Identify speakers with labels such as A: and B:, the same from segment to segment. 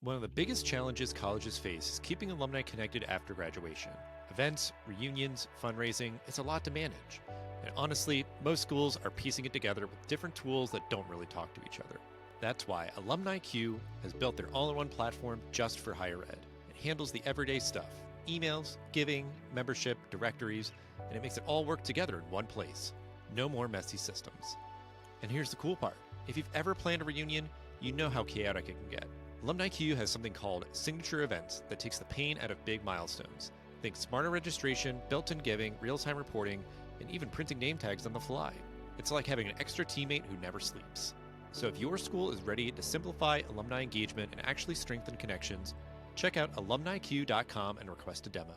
A: One of the biggest challenges colleges face is keeping alumni connected after graduation. Events, reunions, fundraising, it's a lot to manage. And honestly, most schools are piecing it together with different tools that don't really talk to each other. That's why Alumni Q has built their all-in-one platform just for higher ed. It handles the everyday stuff, emails, giving, membership, directories, and it makes it all work together in one place. No more messy systems. And here's the cool part. If you've ever planned a reunion, you know how chaotic it can get. Alumni Q has something called Signature Events that takes the pain out of big milestones. Think smarter registration, built-in giving, real-time reporting, and even printing name tags on the fly. It's like having an extra teammate who never sleeps. So if your school is ready to simplify alumni engagement and actually strengthen connections, check out alumniq.com and request a demo.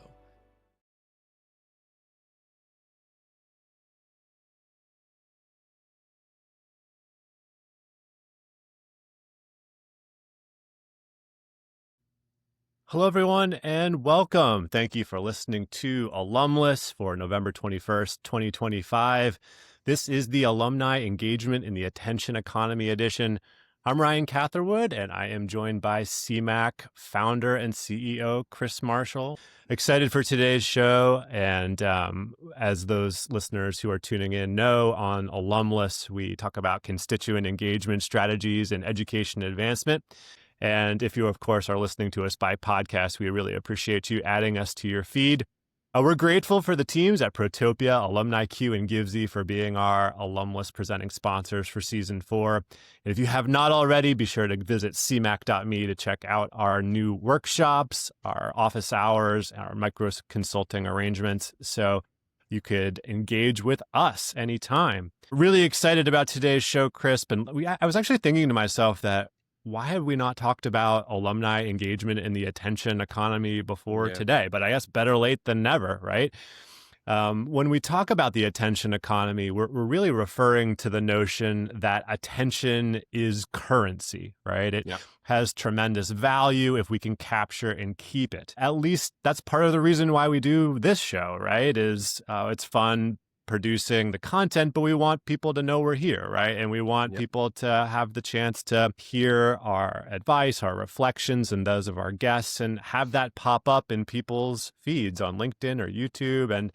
B: Hello, everyone, and welcome. Thank you for listening to Alumless for November 21st, 2025. This is the Alumni Engagement in the Attention Economy edition. I'm Ryan Catherwood, and I am joined by CMAC founder and CEO Chris Marshall. Excited for today's show, and as those listeners who are tuning in know, on Alumless, we talk about constituent engagement strategies and education advancement. And if you, of course, are listening to us by podcast, we really appreciate you adding us to your feed. We're grateful for the teams at Protopia, Alumni Q, and Givesy for being our Alumless presenting sponsors for Season 4. And if you have not already, be sure to visit cmac.me to check out our new workshops, our office hours, our micro consulting arrangements, so you could engage with us anytime. Really excited about today's show, Chris. And I was actually thinking to myself that why have we not talked about alumni engagement in the attention economy before today? But I guess better late than never, right? When we talk about the attention economy, we're really referring to the notion that attention is currency, right? It has tremendous value if we can capture and keep it. At least that's part of the reason why we do this show, right? Is it's fun producing the content, but we want people to know we're here, right? And we want people to have the chance to hear our advice, our reflections, and those of our guests, and have that pop up in people's feeds on LinkedIn or YouTube. And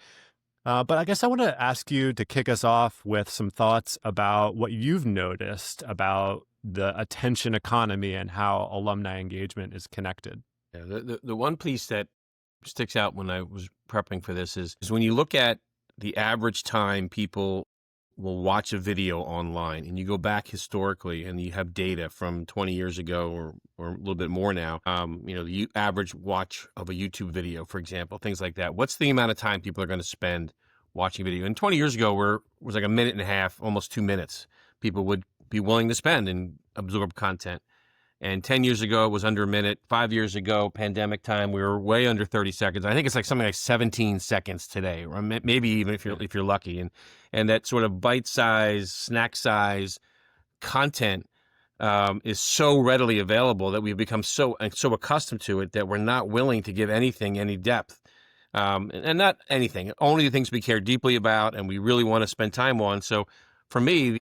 B: but I guess I want to ask you to kick us off with some thoughts about what you've noticed about the attention economy and how alumni engagement is connected.
C: Yeah, the one piece that sticks out when I was prepping for this is when you look at the average time people will watch a video online, and you go back historically and you have data from 20 years ago or a little bit more now, the average watch of a YouTube video, for example, things like that. What's the amount of time people are going to spend watching video? And 20 years ago, was like a minute and a half, almost 2 minutes, people would be willing to spend and absorb content. And 10 years ago, it was under a minute. 5 years ago, pandemic time, we were way under 30 seconds. I think it's like something like 17 seconds today, or maybe even if you're lucky. And that sort of bite-size, snack-size content is so readily available that we've become so accustomed to it that we're not willing to give anything any depth. And not anything, only the things we care deeply about and we really want to spend time on. So for me,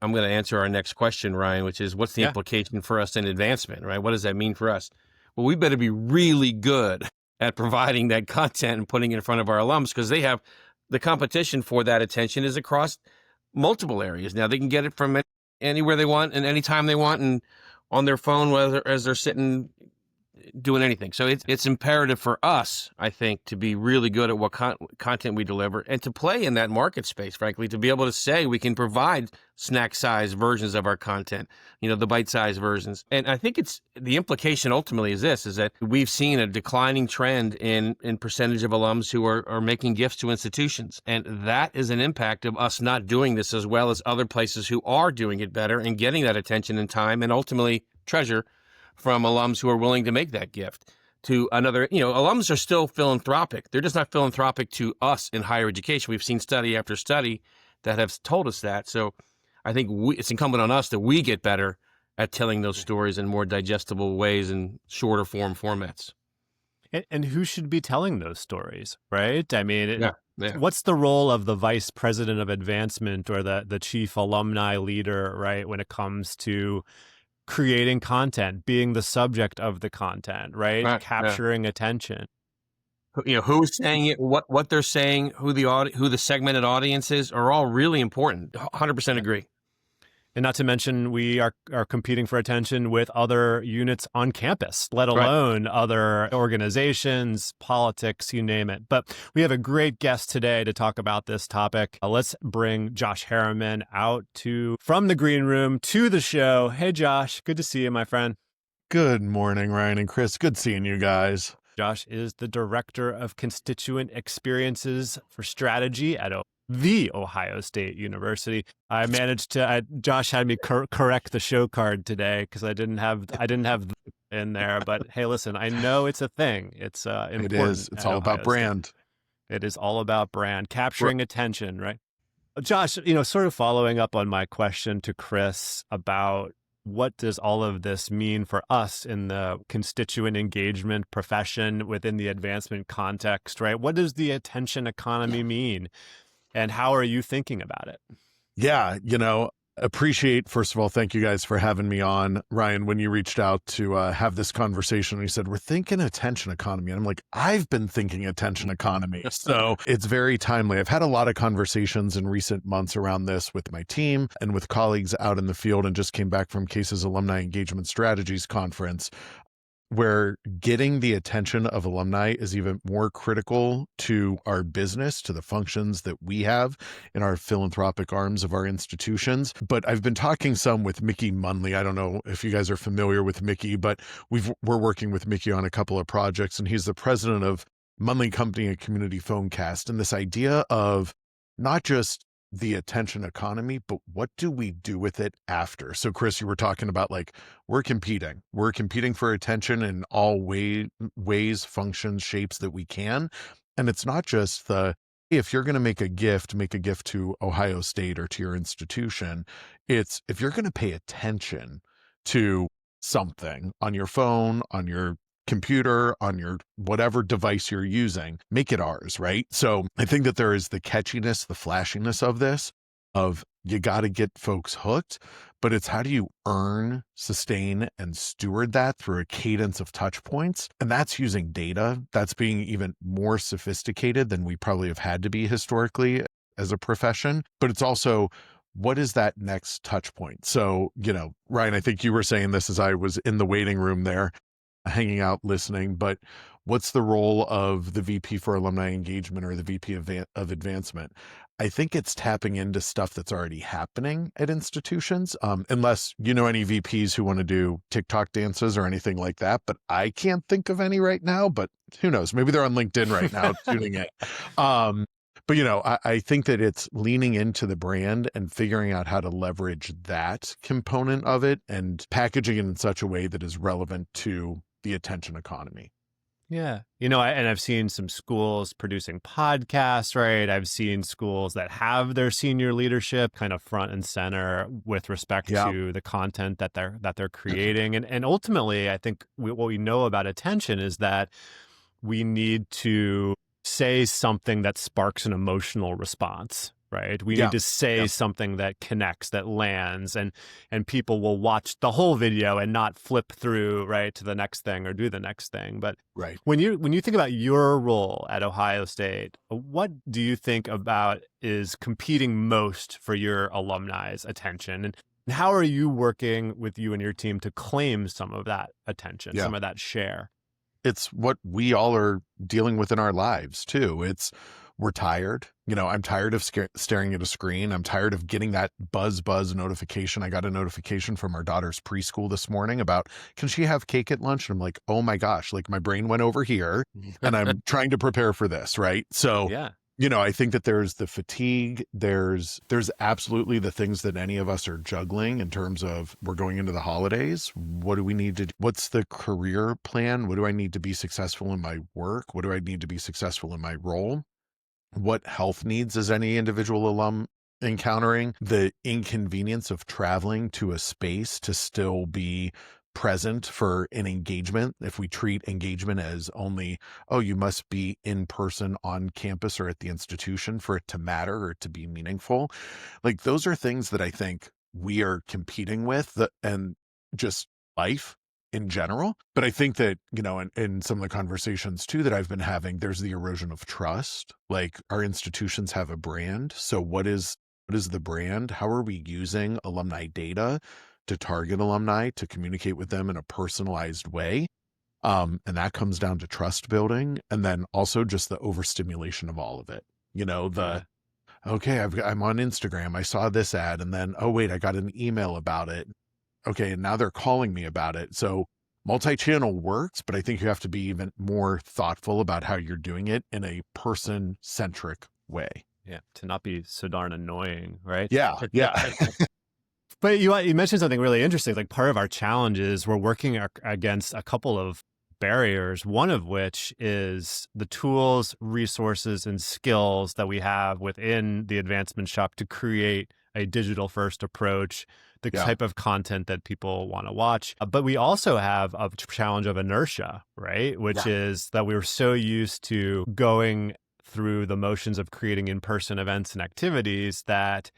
C: I'm going to answer our next question, Ryan, which is what's the implication for us in advancement, right? What does that mean for us? Well, we better be really good at providing that content and putting it in front of our alums, because they have the competition for that attention is across multiple areas. Now they can get it from anywhere they want and anytime they want and on their phone, whether as they're sitting doing anything. So it's imperative for us, I think, to be really good at what content we deliver and to play in that market space, frankly, to be able to say we can provide snack-sized versions of our content, the bite-sized versions. And I think it's the implication ultimately is that we've seen a declining trend in percentage of alums who are making gifts to institutions. And that is an impact of us not doing this as well as other places who are doing it better and getting that attention and time and ultimately treasure from alums who are willing to make that gift to another. Alums are still philanthropic. They're just not philanthropic to us in higher education. We've seen study after study that have told us that. So I think it's incumbent on us that we get better at telling those stories in more digestible ways and shorter form formats.
B: And who should be telling those stories, right? I mean, what's the role of the vice president of advancement or the chief alumni leader, right, when it comes to creating content, being the subject of the content, right?
C: Right.
B: Capturing attention.
C: Who's saying it, what they're saying, who the segmented audience is, are all really important. 100% agree.
B: And not to mention, we are competing for attention with other units on campus, let alone other organizations, politics, you name it. But we have a great guest today to talk about this topic. Let's bring Josh Harraman out from the green room to the show. Hey, Josh, good to see you, my friend.
D: Good morning, Ryan and Chris. Good seeing you guys.
B: Josh is the Director of Constituent Experiences for Strategy at the Ohio State University. I managed to. Josh had me correct the show card today because I didn't have in there. But hey, listen, I know it's a thing. It's important.
D: It is. It's all about brand.
B: It is all about brand, capturing attention, right? Josh, sort of following up on my question to Chris about what does all of this mean for us in the constituent engagement profession within the advancement context, right? What does the attention economy mean? And how are you thinking about it?
D: Yeah, appreciate, first of all, thank you guys for having me on. Ryan, when you reached out to have this conversation, you said, we're thinking attention economy. And I'm like, I've been thinking attention economy. So it's very timely. I've had a lot of conversations in recent months around this with my team and with colleagues out in the field, and just came back from CASE's Alumni Engagement Strategies Conference, where getting the attention of alumni is even more critical to our business, to the functions that we have in our philanthropic arms of our institutions. But I've been talking some with Mickey Munley. I don't know if you guys are familiar with Mickey, but we're working with Mickey on a couple of projects, and he's the president of Munley Company and Community Phonecast. And this idea of not just the attention economy, but what do we do with it after? So Chris, you were talking about we're competing for attention in all ways, functions, shapes that we can. And it's not just if you're going to make a gift to Ohio State or to your institution. It's if you're going to pay attention to something on your phone, on your computer, on your whatever device you're using, make it ours, right? So I think that there is the catchiness, the flashiness of this, of you got to get folks hooked, but it's how do you earn, sustain, and steward that through a cadence of touch points? And that's using data. That's being even more sophisticated than we probably have had to be historically as a profession. But it's also, what is that next touch point? So, Ryan, I think you were saying this as I was in the waiting room there, hanging out, listening, but what's the role of the VP for Alumni Engagement or the VP of Advancement? I think it's tapping into stuff that's already happening at institutions, unless you know any VPs who want to do TikTok dances or anything like that, but I can't think of any right now, but who knows? Maybe they're on LinkedIn right now tuning in. But, I think that it's leaning into the brand and figuring out how to leverage that component of it and packaging it in such a way that is relevant to the attention economy.
B: Yeah. And I've seen some schools producing podcasts, right? I've seen schools that have their senior leadership kind of front and center with respect to the content that they're creating. And ultimately, I think what we know about attention is that we need to say something that sparks an emotional response, right? We need to say something that connects, that lands, and people will watch the whole video and not flip through, right, to the next thing or do the next thing. But when you think about your role at Ohio State, what do you think about is competing most for your alumni's attention? And how are you working with you and your team to claim some of that attention, some of that share?
D: It's what we all are dealing with in our lives too. We're tired. I'm tired of staring at a screen. I'm tired of getting that buzz notification. I got a notification from our daughter's preschool this morning about, can she have cake at lunch? And I'm like, oh my gosh, my brain went over here and I'm trying to prepare for this. Right. So, I think that there's the fatigue. There's absolutely the things that any of us are juggling in terms of we're going into the holidays. What do we need to do? What's the career plan? What do I need to be successful in my work? What do I need to be successful in my role? What health needs is any individual alum encountering? The inconvenience of traveling to a space to still be present for an engagement. If we treat engagement as only, you must be in person on campus or at the institution for it to matter or to be meaningful. Those are things that I think we are competing with. And just life in general. But I think that, in some of the conversations too that I've been having, there's the erosion of trust. Like, our institutions have a brand. So what is the brand? How are we using alumni data to target alumni, to communicate with them in a personalized way? And that comes down to trust building, and then also just the overstimulation of all of it. Okay, I'm on Instagram. I saw this ad, and then, oh wait, I got an email about it. Okay, and now they're calling me about it. So multi-channel works, but I think you have to be even more thoughtful about how you're doing it in a person-centric way.
B: Yeah, to not be so darn annoying, right?
D: Yeah.
B: But you mentioned something really interesting. Like, part of our challenge is we're working against a couple of barriers, one of which is the tools, resources, and skills that we have within the advancement shop to create a digital first approach, the type of content that people want to watch. But we also have a challenge of inertia, right? Which is that we were so used to going through the motions of creating in-person events and activities that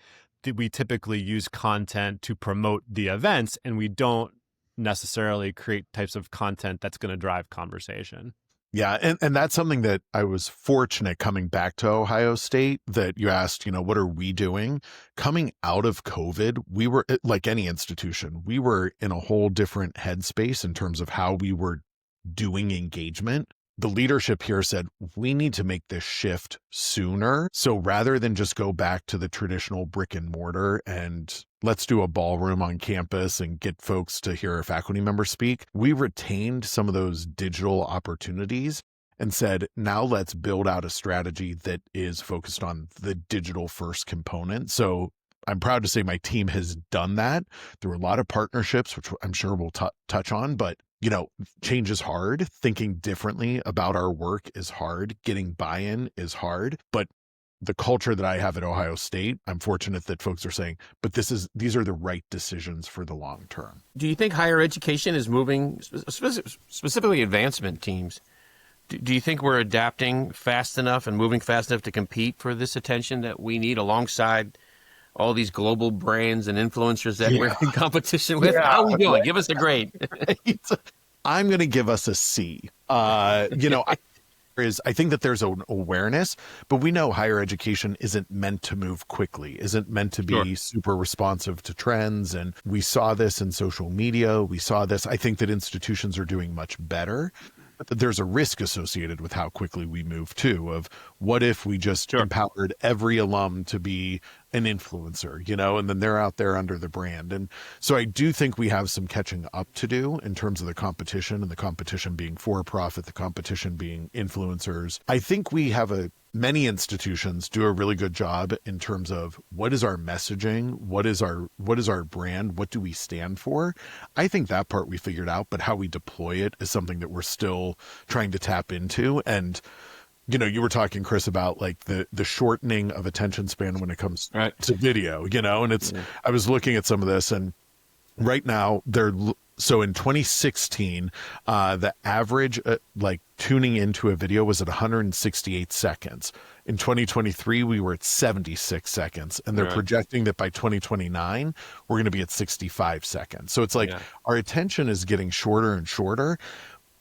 B: we typically use content to promote the events, and we don't necessarily create types of content that's going to drive conversation.
D: Yeah. And that's something that I was fortunate coming back to Ohio State, that you asked, what are we doing? Coming out of COVID, we were, like any institution, we were in a whole different headspace in terms of how we were doing engagement. The leadership here said, we need to make this shift sooner. So rather than just go back to the traditional brick and mortar and let's do a ballroom on campus and get folks to hear a faculty member speak, we retained some of those digital opportunities and said, now let's build out a strategy that is focused on the digital first component. So I'm proud to say my team has done that through a lot of partnerships, which I'm sure we'll touch on, but change is hard. Thinking differently about our work is hard. Getting buy-in is hard. But the culture that I have at Ohio State, I'm fortunate that folks are saying, but these are the right decisions for the long term.
C: Do you think higher education is moving, specifically advancement teams? Do you think we're adapting fast enough and moving fast enough to compete for this attention that we need alongside all these global brands and influencers that we're in competition with? How are we doing? Give us a grade.
D: I'm going to give us a C. I think that there's an awareness, but we know higher education isn't meant to move quickly, isn't meant to be super responsive to trends. And we saw this in social media. We saw this. I think that institutions are doing much better. But there's a risk associated with how quickly we move too, of what if we just empowered every alum to be an influencer, and then they're out there under the brand. And so I do think we have some catching up to do in terms of the competition, and the competition being for profit, the competition being influencers. I think we have many institutions do a really good job in terms of what is our messaging, what is our brand, what do we stand for. I think that part we figured out, but how we deploy it is something that we're still trying to tap into. And you were talking, Chris, about like the shortening of attention span when it comes to video, and I was looking at some of this, and right now so in 2016, the average tuning into a video was at 168 seconds. In 2023, we were at 76 seconds, and they're projecting that by 2029, we're going to be at 65 seconds. So it's like our attention is getting shorter and shorter.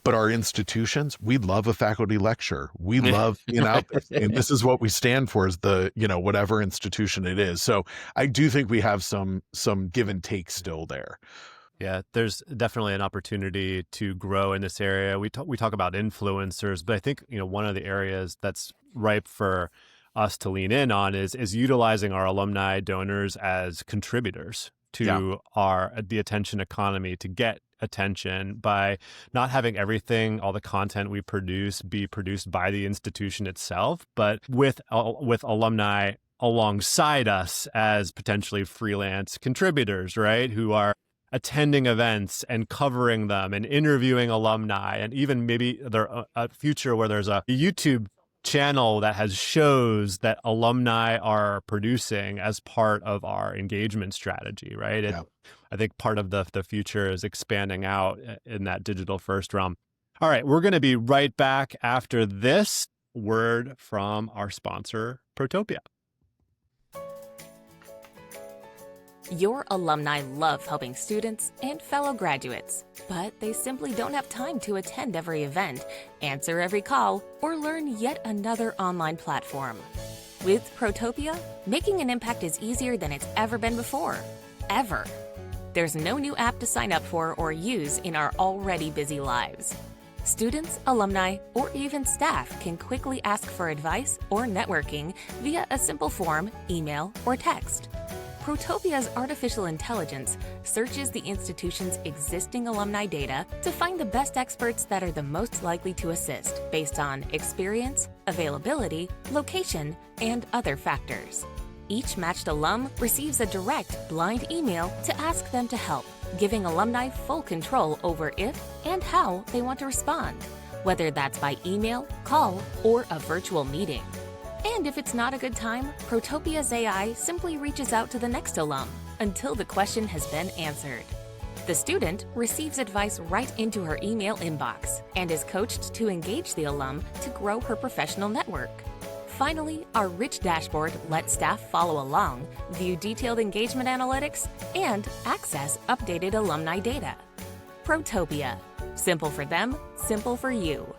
D: But our institutions, we love a faculty lecture. We love being out there. And this is what we stand for, is the, whatever institution it is. So I do think we have some give and take still there.
B: Yeah, there's definitely an opportunity to grow in this area. We talk about influencers, but I think, one of the areas that's ripe for us to lean in on is utilizing our alumni donors as contributors to the attention economy, to get attention by not having everything, all the content we produce, be produced by the institution itself, but with alumni alongside us as potentially freelance contributors, right? Who are attending events and covering them and interviewing alumni, and even maybe a future where there's a YouTube channel that has shows that alumni are producing as part of our engagement strategy, right? I think part of the future is expanding out in that digital first realm. All right, we're going to be right back after this word from our sponsor, Protopia.
E: Your alumni love helping students and fellow graduates, but they simply don't have time to attend every event, answer every call, or learn yet another online platform. With Protopia, making an impact is easier than it's ever been before. Ever. There's no new app to sign up for or use in our already busy lives. Students, alumni, or even staff can quickly ask for advice or networking via a simple form, email, or text. Protopia's artificial intelligence searches the institution's existing alumni data to find the best experts that are the most likely to assist based on experience, availability, location, and other factors. Each matched alum receives a direct, blind email to ask them to help, giving alumni full control over if and how they want to respond, whether that's by email, call, or a virtual meeting. And if it's not a good time, Protopia's AI simply reaches out to the next alum until the question has been answered. The student receives advice right into her email inbox and is coached to engage the alum to grow her professional network. Finally, our rich dashboard lets staff follow along, view detailed engagement analytics, and access updated alumni data. Protopia. Simple for them, simple for you.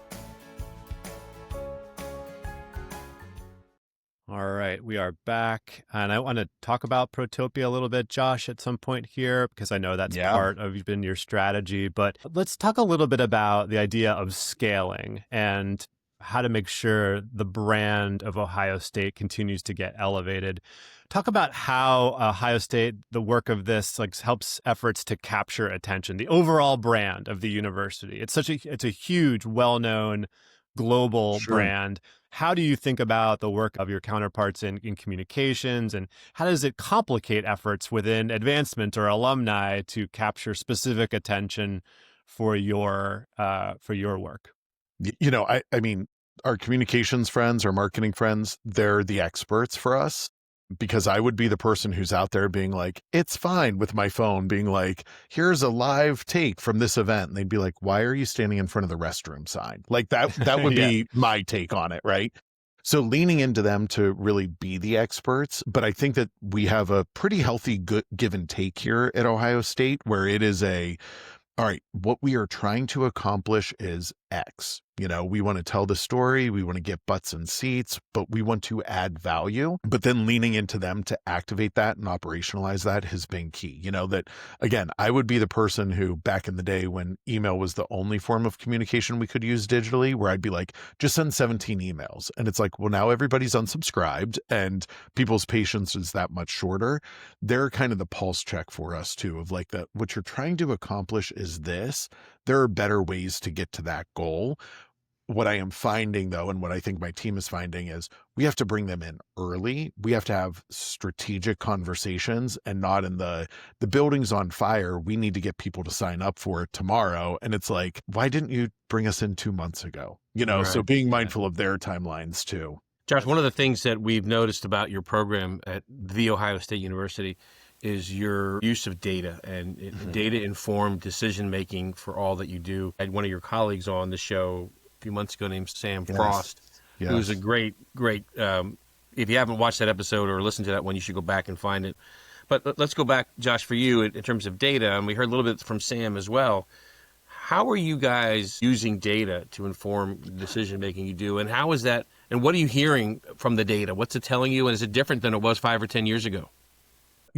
B: All right, we are back, and I want to talk about Protopia a little bit, Josh, at some point here, because I know that's part of been your strategy. But let's talk a little bit about the idea of scaling and how to make sure the brand of Ohio State continues to get elevated. Talk about how Ohio State, the work of this, helps efforts to capture attention, the overall brand of the university. It's a huge, well-known global brand. How do you think about the work of your counterparts in communications, and how does it complicate efforts within advancement or alumni to capture specific attention for your work?
D: I mean, our communications friends, our marketing friends, they're the experts for us, because I would be the person who's out there being like, it's fine, with my phone being like, here's a live take from this event. And they'd be like, why are you standing in front of the restroom sign? Like that would be my take on it. Right. So leaning into them to really be the experts. But I think that we have a pretty healthy good give and take here at Ohio State, where it is all right, what we are trying to accomplish is X. We want to tell the story, we want to get butts and seats, but we want to add value. But then leaning into them to activate that and operationalize that has been key. That, again, I would be the person who, back in the day when email was the only form of communication we could use digitally, where I'd be like, just send 17 emails. And it's like, well, now everybody's unsubscribed and people's patience is that much shorter. They're kind of the pulse check for us too, of like, that what you're trying to accomplish is this. There are better ways to get to that goal. What I am finding, though, and what I think my team is finding, is we have to bring them in early. We have to have strategic conversations, and not in the building's on fire, we need to get people to sign up for it tomorrow. And it's like, why didn't you bring us in 2 months ago?
C: Right.
D: So being mindful of their timelines too.
C: Josh, one of the things that we've noticed about your program at The Ohio State University is your use of data and data-informed decision-making for all that you do. I had one of your colleagues on the show a few months ago named Sam Frost, who's a great, if you haven't watched that episode or listened to that one, you should go back and find it. But let's go back, Josh, for you in terms of data, and we heard a little bit from Sam as well. How are you guys using data to inform the decision-making you do, and how is that, and what are you hearing from the data? What's it telling you, and is it different than it was 5 or 10 years ago?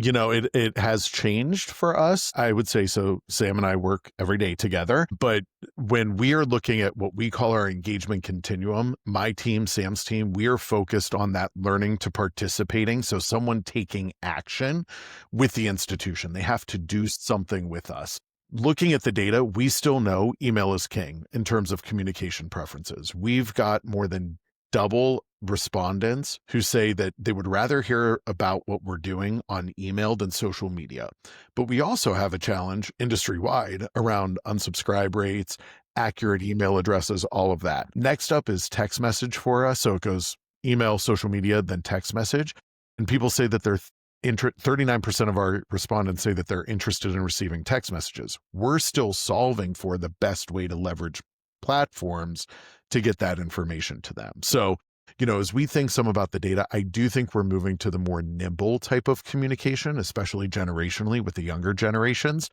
D: It has changed for us, I would say. So Sam and I work every day together, but when we are looking at what we call our engagement continuum, my team, Sam's team, we are focused on that learning to participating. So someone taking action with the institution, they have to do something with us. Looking at the data, we still know email is king in terms of communication preferences. We've got more than double respondents who say that they would rather hear about what we're doing on email than social media. But we also have a challenge industry-wide around unsubscribe rates, accurate email addresses, all of that. Next up is text message for us. So it goes email, social media, then text message. And people say that 39% of our respondents say that they're interested in receiving text messages. We're still solving for the best way to leverage platforms to get that information to them. So, as we think some about the data, I do think we're moving to the more nimble type of communication, especially generationally with the younger generations.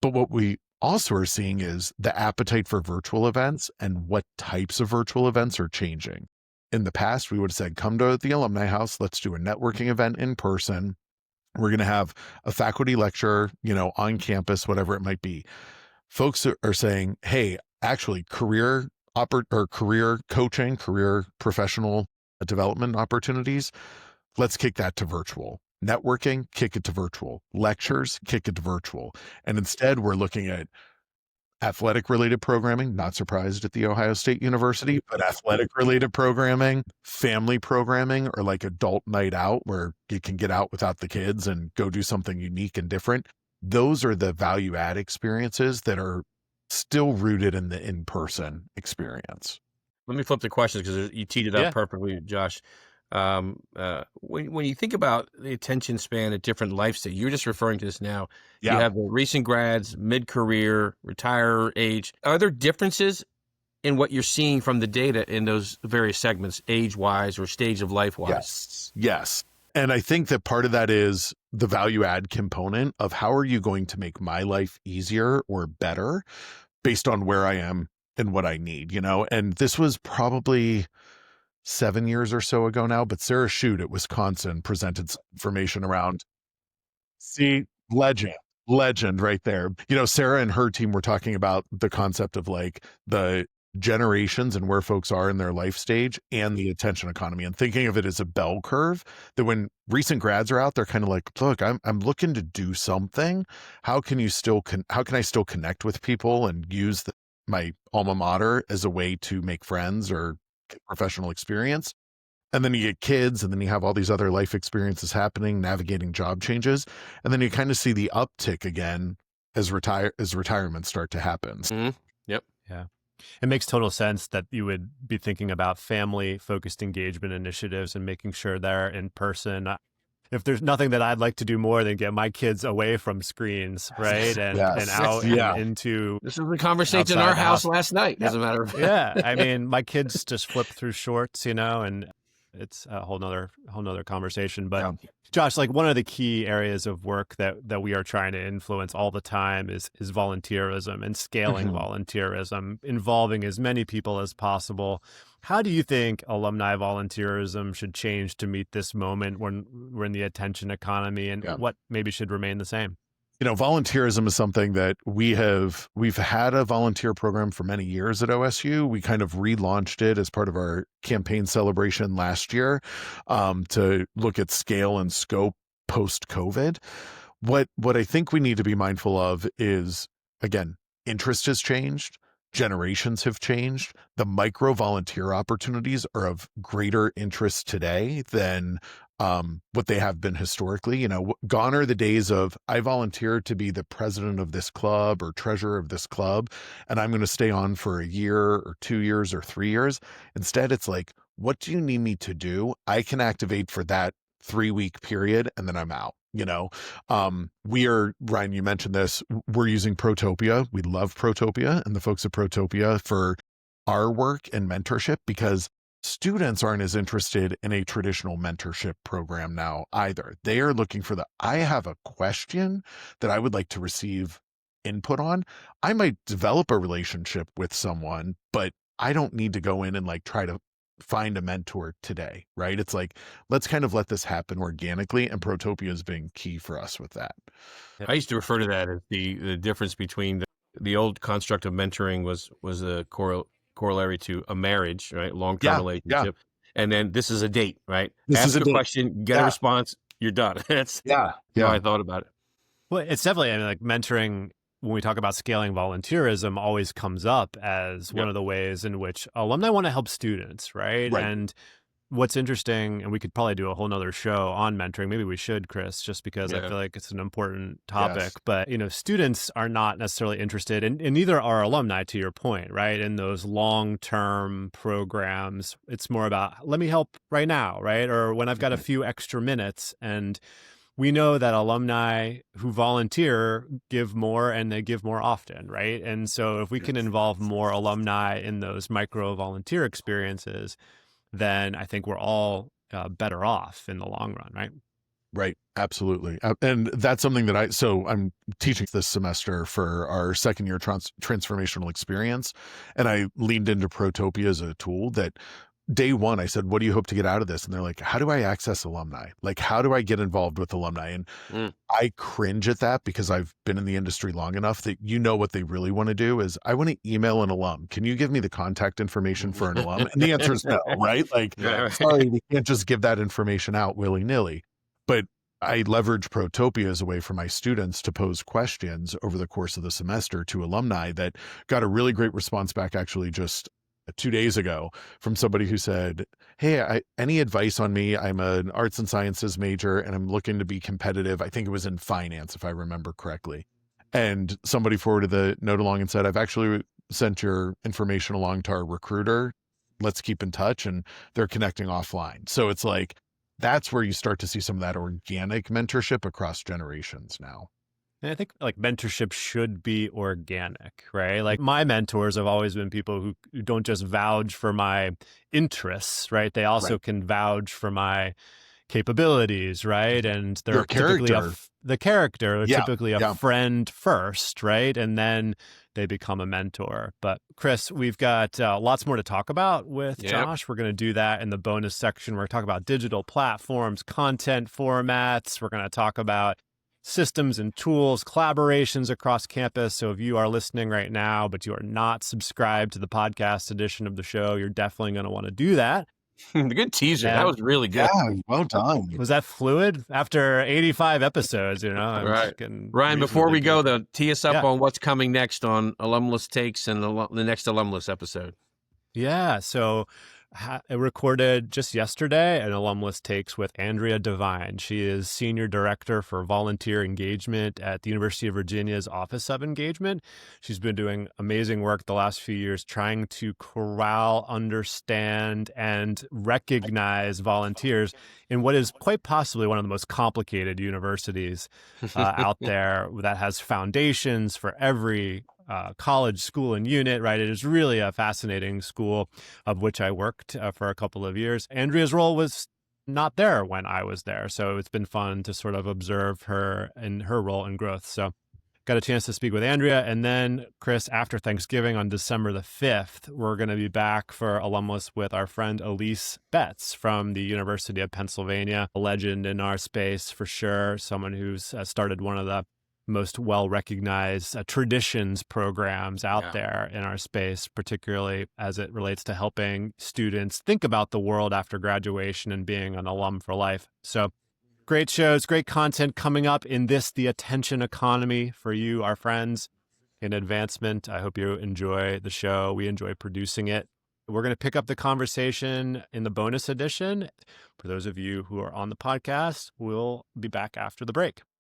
D: But what we also are seeing is the appetite for virtual events and what types of virtual events are changing. In the past, we would have said, come to the Alumni House, let's do a networking event in person. We're going to have a faculty lecture, on campus, whatever it might be. Folks are saying, hey, actually career coaching, career professional development opportunities, let's kick that to virtual. Networking, kick it to virtual. Lectures, kick it to virtual. And instead, we're looking at athletic related programming, not surprised at the Ohio State University, but athletic related programming, family programming, or like adult night out where you can get out without the kids and go do something unique and different. Those are the value add experiences that are still rooted in the in-person experience.
C: Let me flip the questions because you teed it up perfectly, Josh. When you think about the attention span at different life stages, you're just referring to this now. You have the recent grads, mid-career, retire age. Are there differences in what you're seeing from the data in those various segments, age-wise or stage of life-wise?
D: Yes. And I think that part of that is the value add component of how are you going to make my life easier or better based on where I am and what I need, And this was probably 7 years or so ago now, but Sarah Shute at Wisconsin presented some information around, legend right there. Sarah and her team were talking about the concept of like the generations and where folks are in their life stage and the attention economy, and thinking of it as a bell curve that when recent grads are out, they're kind of like, look, I'm looking to do something. How can I still connect with people and use my alma mater as a way to make friends or professional experience? And then you get kids, and then you have all these other life experiences happening, navigating job changes, and then you kind of see the uptick again as retirements start to happen.
C: Mm-hmm. Yep.
B: Yeah. It makes total sense that you would be thinking about family-focused engagement initiatives and making sure they're in person. If there's nothing that I'd like to do more than get my kids away from screens, right? And out and into.
C: This was a conversation in our house last night, as a matter of fact.
B: Yeah. I mean, my kids just flip through shorts, and it's a whole nother conversation. But Josh, like one of the key areas of work that we are trying to influence all the time is volunteerism and scaling volunteerism, involving as many people as possible. How do you think alumni volunteerism should change to meet this moment when we're in the attention economy, and what maybe should remain the same?
D: Volunteerism is something that we've had a volunteer program for many years at OSU. We kind of relaunched it as part of our campaign celebration last year to look at scale and scope post-COVID. What I think we need to be mindful of is, again, interest has changed. Generations have changed. The micro volunteer opportunities are of greater interest today than what they have been historically. Gone are the days of I volunteered to be the president of this club or treasurer of this club, and I'm going to stay on for a year or 2 years or 3 years. Instead, it's like, what do you need me to do? I can activate for that 3-week period, and then I'm out. Ryan, you mentioned this, we're using Protopia. We love Protopia and the folks at Protopia for our work and mentorship, because students aren't as interested in a traditional mentorship program now either. They are looking for I have a question that I would like to receive input on. I might develop a relationship with someone, but I don't need to go in and try to find a mentor today, right? It's like, let's kind of let this happen organically, and Protopia has been key for us with that.
C: I used to refer to that as the difference between the old construct of mentoring was a corollary to a marriage, right? Long-term relationship. And then this is a date, right? Ask a question, get a response, you're done. That's how I thought about it.
B: Well, it's definitely, mentoring, when we talk about scaling volunteerism, always comes up as one of the ways in which alumni want to help students, right? And what's interesting, and we could probably do a whole nother show on mentoring. Maybe we should, Chris, just because I feel like it's an important topic. But, students are not necessarily interested, and neither are alumni, to your point, right? In those long-term programs, it's more about, let me help right now, right? Or when I've got a few extra minutes. And we know that alumni who volunteer give more, and they give more often, right? And so if we can involve more alumni in those micro volunteer experiences, then I think we're all better off in the long run, right?
D: Right. Absolutely. And that's something that I'm teaching this semester for our second year transformational experience. And I leaned into Protopia as a tool that day one, I said, what do you hope to get out of this? And they're like, how do I access alumni? Like, how do I get involved with alumni? And I cringe at that because I've been in the industry long enough that what they really want to do is I want to email an alum. Can you give me the contact information for an alum? And the answer is no, right? Like, sorry, we can't just give that information out willy-nilly. But I leverage Protopia as a way for my students to pose questions over the course of the semester to alumni that got a really great response back actually just 2 days ago from somebody who said, hey, any advice on me? I'm an arts and sciences major and I'm looking to be competitive. I think it was in finance, if I remember correctly. And somebody forwarded the note along and said, I've actually sent your information along to our recruiter. Let's keep in touch. And they're connecting offline. So it's like, that's where you start to see some of that organic mentorship across generations now.
B: And I think like mentorship should be organic, right? Like my mentors have always been people who don't just vouch for my interests, right? They also can vouch for my capabilities, right? And they're typically typically a friend first, right? And then they become a mentor. But Chris, we've got lots more to talk about with Josh. We're going to do that in the bonus section. We're going to talk about digital platforms, content formats. We're going to talk about systems and tools, collaborations across campus. So if you are listening right now, but you are not subscribed to the podcast edition of the show, you're definitely going to want to do that.
C: Good teaser. That was really good.
D: Yeah, well done.
B: Was that fluid? After 85 episodes,
C: Right. Ryan, before we go, though, tee us up on what's coming next on Alumless Takes and the next Alumless episode.
B: Yeah, so I recorded just yesterday an Alumless Takes with Andrea Devine. She is Senior Director for Volunteer Engagement at the University of Virginia's Office of Engagement. She's been doing amazing work the last few years trying to corral, understand, and recognize volunteers in what is quite possibly one of the most complicated universities out there that has foundations for every college, school, and unit, right? It is really a fascinating school of which I worked for a couple of years. Andrea's role was not there when I was there. So it's been fun to sort of observe her and her role and growth. So got a chance to speak with Andrea. And then, Chris, after Thanksgiving on December the 5th, we're going to be back for Alumless with our friend Elise Betts from the University of Pennsylvania, a legend in our space for sure, someone who's started one of the most well-recognized traditions programs out there in our space, particularly as it relates to helping students think about the world after graduation and being an alum for life. So great shows, great content coming up in the attention economy for you, our friends in advancement. I hope you enjoy the show. We enjoy producing it. We're going to pick up the conversation in the bonus edition. For those of you who are on the podcast, we'll be back after the break.